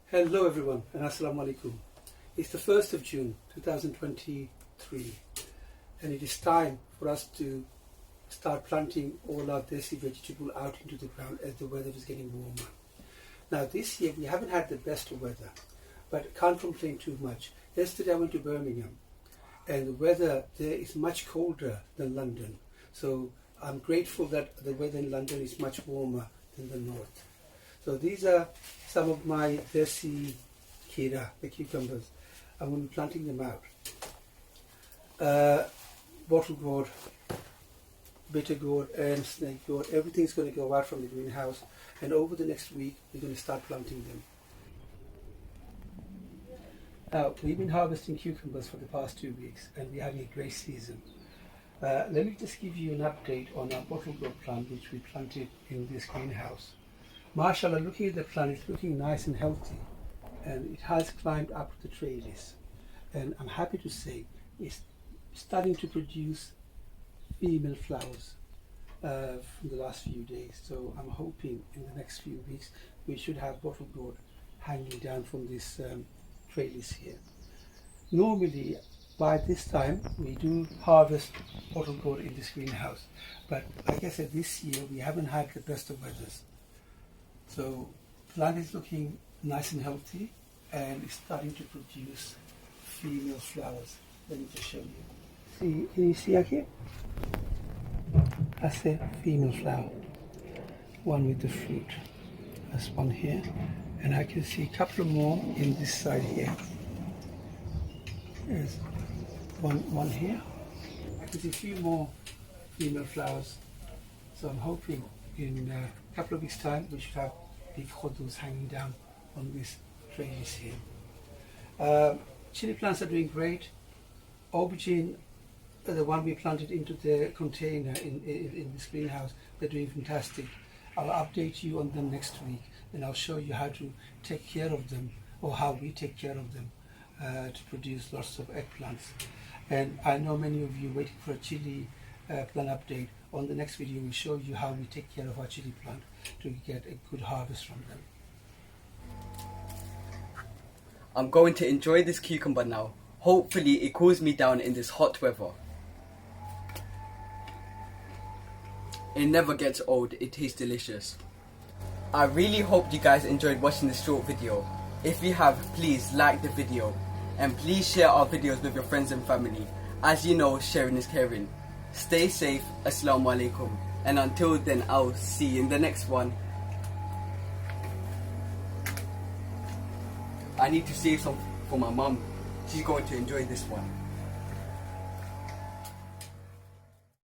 Hello everyone and Assalamu alaikum. It's the 1st of June 2023 and it is time for us to start planting all our desi vegetable out into the ground as the weather is getting warmer. Now this year we haven't had the best of weather, but can't complain too much. Yesterday I went to Birmingham and the weather there is much colder than London. So I'm grateful that the weather in London is much warmer than the north. So these are some of my desi kira, the cucumbers. I'm going to be planting them out. Bottle gourd, bitter gourd and snake gourd, everything's going to go out from the greenhouse, and over the next week we're going to start planting them. Now we've been harvesting cucumbers for the past 2 weeks and we're having a great season. Let me just give you an update on our bottle gourd plant which we planted in this greenhouse. Mashallah, looking at the plant, it's looking nice and healthy and it has climbed up the trellis, and I'm happy to say it's starting to produce female flowers from the last few days. So I'm hoping in the next few weeks we should have bottle gourd hanging down from this trellis here. Normally by this time we do harvest bottle gourd in this greenhouse, but like I said, this year we haven't had the best of weathers. So the plant is looking nice and healthy and it's starting to produce female flowers. Let me just show you. See, can you see here? That's a female flower. One with the fruit. That's one here. And I can see a couple of more in this side here. There's one here. I can see a few more female flowers. So I'm hoping in a couple of weeks' time we should have big khudus hanging down on this trellis here. Chili plants are doing great. Aubergine, the one we planted into the container in this greenhouse, they're doing fantastic. I'll update you on them next week and I'll show you how to take care of them, or how we take care of them to produce lots of eggplants. And I know many of you waiting for a chili plant update. On the next video we'll show you how we take care of our chili plant to get a good harvest from them. I'm going to enjoy this cucumber now. Hopefully it cools me down in this hot weather. It never gets old, it tastes delicious. I really hope you guys enjoyed watching this short video. If you have, please like the video and please share our videos with your friends and family. As you know, sharing is caring. Stay safe, Assalamu alaikum, and until then I'll see you in the next one. I need to save some for my mum. She's going to enjoy this one.